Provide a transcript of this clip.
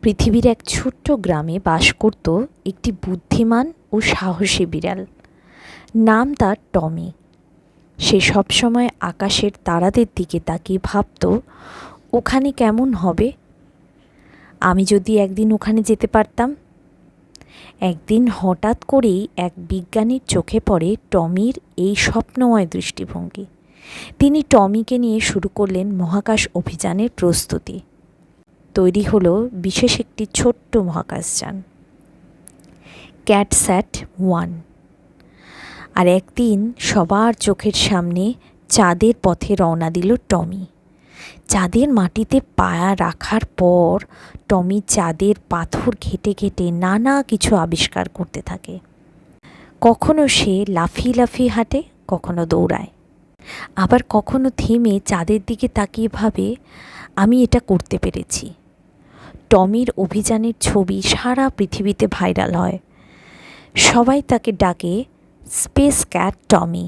পৃথিবীর এক ছোট্ট গ্রামে বাস করত একটি বুদ্ধিমান ও সাহসী বিড়াল। নাম তার টমি। সে সবসময় আকাশের তারাদের দিকে তাকিয়ে ভাবত, ওখানে কেমন হবে, আমি যদি একদিন ওখানে যেতে পারতাম। একদিন হঠাৎ করেই এক বিজ্ঞানীর চোখে পড়ে টমির এই স্বপ্নময় দৃষ্টিভঙ্গি। তিনি টমিকে নিয়ে শুরু করলেন মহাকাশ অভিযানের প্রস্তুতি। তৈরি হলো বিশেষ একটি ছোট্ট মহাকাশযান, CatSat-1। আর একদিন সবার চোখের সামনে চাঁদের পথে রওনা দিল টমি। চাঁদের মাটিতে পা রাখার পর টমি চাঁদের পাথর ঘেঁটে ঘেঁটে নানা কিছু আবিষ্কার করতে থাকে। কখনো সে লাফিয়ে লাফিয়ে হাঁটে, কখনো দৌড়ায়, আবার কখনো থেমে চাঁদের দিকে তাকিয়ে ভাবে, আমি এটা করতে পেরেছি। টমির অভিযানের ছবি সারা পৃথিবীতে ভাইরাল হয়। সবাই তাকে ডাকে স্পেস ক্যাট টমি।